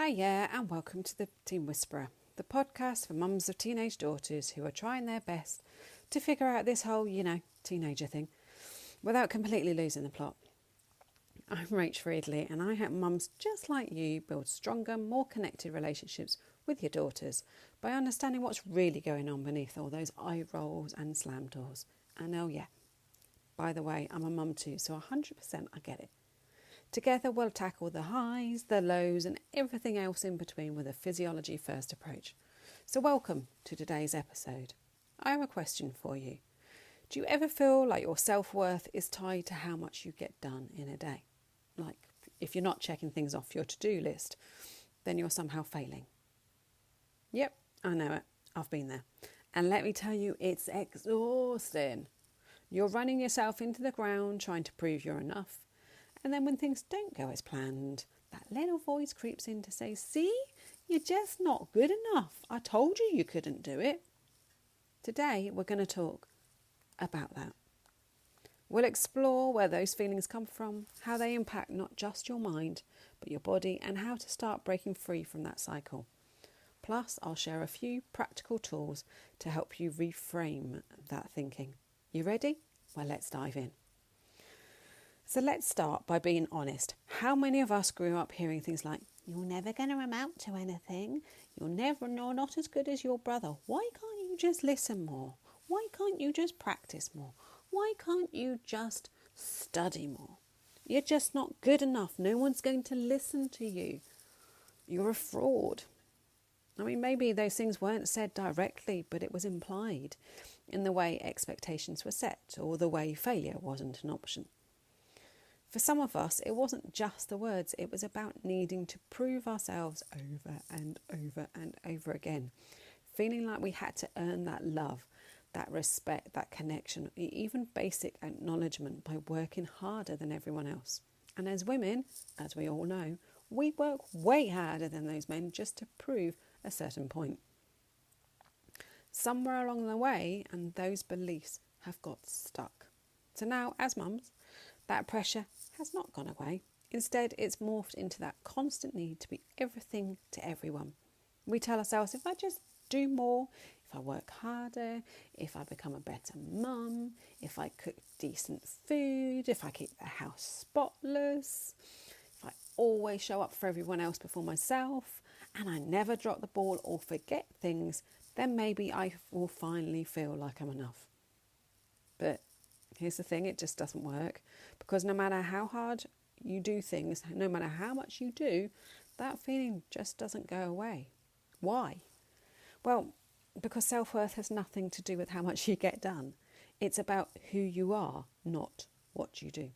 Hiya and welcome to the Teen Whisperer, the podcast for mums of teenage daughters who are trying their best to figure out this whole, teenager thing without completely losing the plot. I'm Rach Friedli and I help mums just like you build stronger, more connected relationships with your daughters by understanding what's really going on beneath all those eye rolls and slam doors. And oh yeah, by the way, I'm a mum too, so 100% I get it. Together we'll tackle the highs, the lows and everything else in between with a physiology first approach. So welcome to today's episode. I have a question for you. Do you ever feel like your self-worth is tied to how much you get done in a day? Like if you're not checking things off your to-do list, then you're somehow failing. Yep, I know it. I've been there. And let me tell you, it's exhausting. You're running yourself into the ground trying to prove you're enough. And then when things don't go as planned, that little voice creeps in to say, see, you're just not good enough. I told you you couldn't do it. Today, we're going to talk about that. We'll explore where those feelings come from, how they impact not just your mind, but your body, and how to start breaking free from that cycle. Plus, I'll share a few practical tools to help you reframe that thinking. You ready? Well, let's dive in. So let's start by being honest. How many of us grew up hearing things like, you're never going to amount to anything. You're not as good as your brother. Why can't you just listen more? Why can't you just practice more? Why can't you just study more? You're just not good enough. No one's going to listen to you. You're a fraud. I mean, maybe those things weren't said directly, but it was implied in the way expectations were set or the way failure wasn't an option. For some of us, it wasn't just the words, it was about needing to prove ourselves over and over and over again, feeling like we had to earn that love, that respect, that connection, even basic acknowledgement by working harder than everyone else. And as women, as we all know, we work way harder than those men just to prove a certain point. Somewhere along the way, and those beliefs have got stuck. So now, as mums, that pressure has not gone away. Instead, it's morphed into that constant need to be everything to everyone. We tell ourselves, if I just do more, if I work harder, if I become a better mum, if I cook decent food, if I keep the house spotless, if I always show up for everyone else before myself, and I never drop the ball or forget things, then maybe I will finally feel like I'm enough. But here's the thing, it just doesn't work, because no matter how hard you do things, no matter how much you do, that feeling just doesn't go away. Why? Well, because self-worth has nothing to do with how much you get done. It's about who you are, not what you do.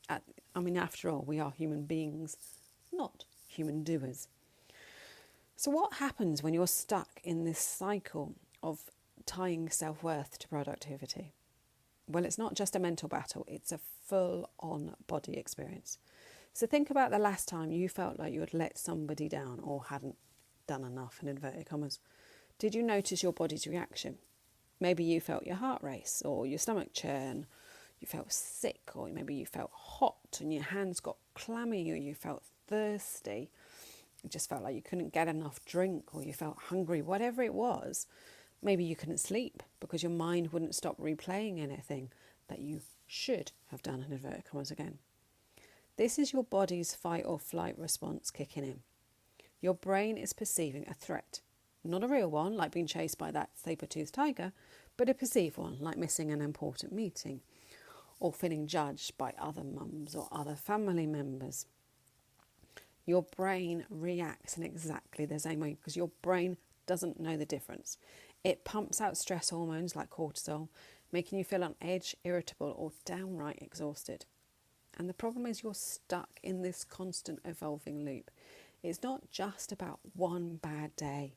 After all, we are human beings, not human doers. So what happens when you're stuck in this cycle of tying self-worth to productivity? Well, it's not just a mental battle, it's a full-on body experience. So think about the last time you felt like you had let somebody down or hadn't done enough, in inverted commas. Did you notice your body's reaction? Maybe you felt your heart race or your stomach churn, you felt sick, or maybe you felt hot and your hands got clammy, or you felt thirsty. It just felt like you couldn't get enough drink, or you felt hungry, whatever it was. Maybe you couldn't sleep because your mind wouldn't stop replaying anything that you should have done, in inverted commas again. This is your body's fight or flight response kicking in. Your brain is perceiving a threat, not a real one like being chased by that saber-toothed tiger, but a perceived one like missing an important meeting or feeling judged by other mums or other family members. Your brain reacts in exactly the same way because your brain doesn't know the difference. It pumps out stress hormones like cortisol, making you feel on edge, irritable, or downright exhausted. And the problem is you're stuck in this constant evolving loop. It's not just about one bad day.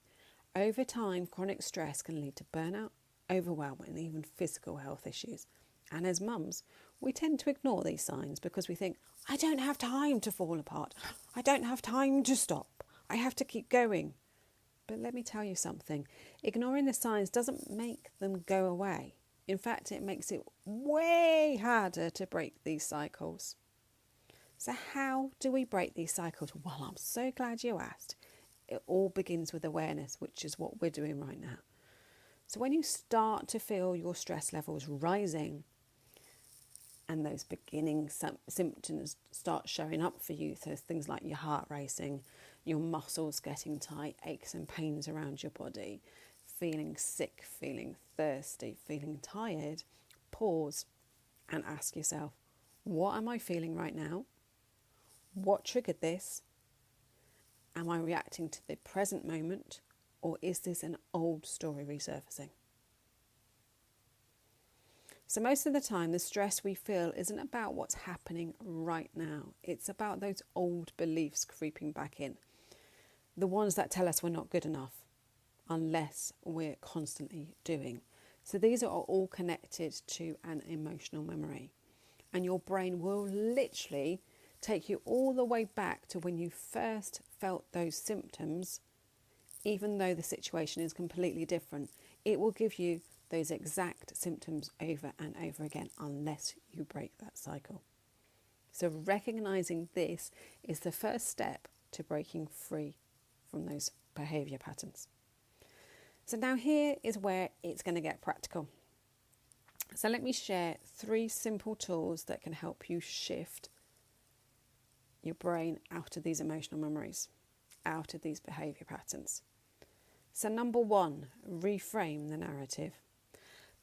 Over time, chronic stress can lead to burnout, overwhelm, and even physical health issues. And as mums, we tend to ignore these signs because we think, I don't have time to fall apart. I don't have time to stop. I have to keep going. But let me tell you something. Ignoring the signs doesn't make them go away. In fact, it makes it way harder to break these cycles. So how do we break these cycles? Well, I'm so glad you asked. It all begins with awareness, which is what we're doing right now. So when you start to feel your stress levels rising and those beginning symptoms start showing up for you, so things like your heart racing, your muscles getting tight, aches and pains around your body, feeling sick, feeling thirsty, feeling tired, pause and ask yourself, what am I feeling right now? What triggered this? Am I reacting to the present moment, or is this an old story resurfacing? So most of the time, the stress we feel isn't about what's happening right now. It's about those old beliefs creeping back in. The ones that tell us we're not good enough unless we're constantly doing. So these are all connected to an emotional memory. And your brain will literally take you all the way back to when you first felt those symptoms, even though the situation is completely different. It will give you those exact symptoms over and over again unless you break that cycle. So recognizing this is the first step to breaking free from those behavior patterns. So now here is where it's going to get practical. So let me share 3 simple tools that can help you shift your brain out of these emotional memories, out of these behavior patterns. So number 1, reframe the narrative.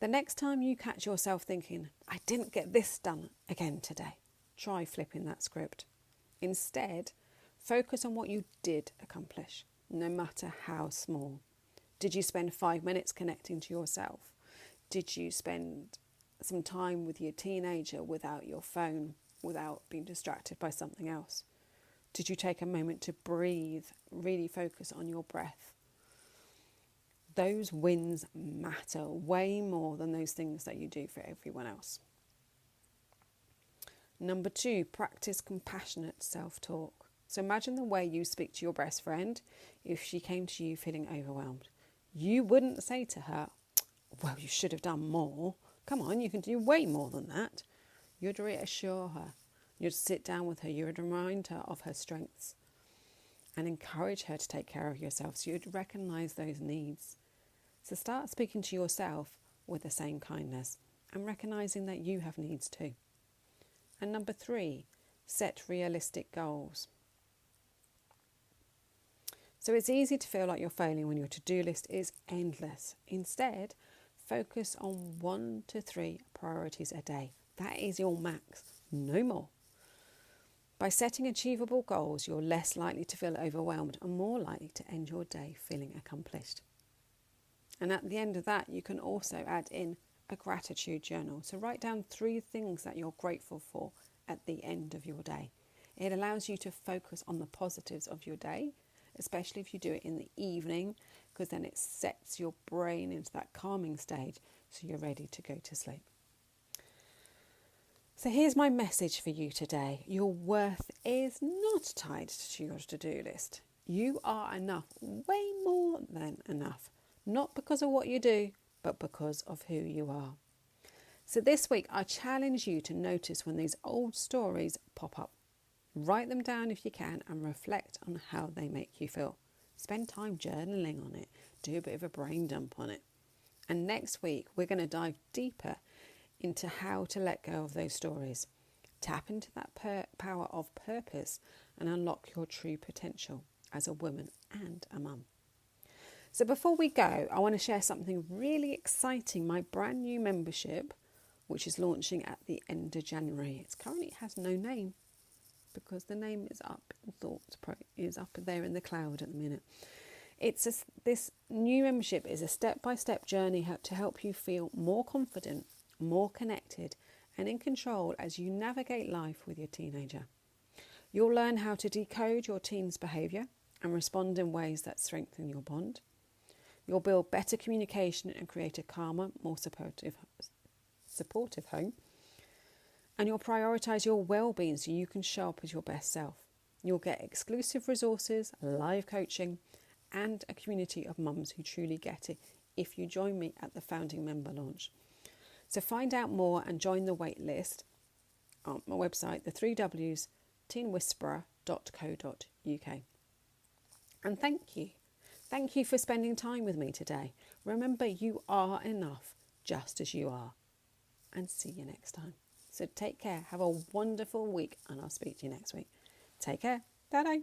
The next time you catch yourself thinking, I didn't get this done again today, try flipping that script. Instead, focus on what you did accomplish, no matter how small. Did you spend 5 minutes connecting to yourself? Did you spend some time with your teenager without your phone, without being distracted by something else? Did you take a moment to breathe, really focus on your breath? Those wins matter way more than those things that you do for everyone else. Number 2, practice compassionate self-talk. So imagine the way you speak to your best friend if she came to you feeling overwhelmed. You wouldn't say to her, well, you should have done more. Come on, you can do way more than that. You'd reassure her. You'd sit down with her. You would remind her of her strengths and encourage her to take care of yourself. So you'd recognise those needs. So start speaking to yourself with the same kindness and recognising that you have needs too. And number 3, set realistic goals. So it's easy to feel like you're failing when your to-do list is endless. Instead, focus on 1 to 3 priorities a day. That is your max, no more. By setting achievable goals, you're less likely to feel overwhelmed and more likely to end your day feeling accomplished. And at the end of that, you can also add in a gratitude journal. So write down 3 things that you're grateful for at the end of your day. It allows you to focus on the positives of your day, especially if you do it in the evening, because then it sets your brain into that calming stage so you're ready to go to sleep. So here's my message for you today. Your worth is not tied to your to-do list. You are enough, way more than enough. Not because of what you do, but because of who you are. So this week, I challenge you to notice when these old stories pop up. Write them down if you can and reflect on how they make you feel. Spend time journaling on it. Do a bit of a brain dump on it. And next week, we're going to dive deeper into how to let go of those stories. Tap into that power of purpose and unlock your true potential as a woman and a mum. So before we go, I want to share something really exciting. My brand new membership, which is launching at the end of January. It currently has no name because the name is up in thoughts, is up there in the cloud at the minute. This new membership is a step-by-step journey to help you feel more confident, more connected and in control as you navigate life with your teenager. You'll learn how to decode your teen's behaviour and respond in ways that strengthen your bond. You'll build better communication and create a calmer, more supportive home. And you'll prioritise your well-being so you can show up as your best self. You'll get exclusive resources, live coaching, and a community of mums who truly get it if you join me at the founding member launch. So find out more and join the wait list on my website, the 3Ws, teenwhisperer.co.uk. And thank you. Thank you for spending time with me today. Remember, you are enough just as you are. And see you next time. So take care. Have a wonderful week and I'll speak to you next week. Take care. Bye-bye.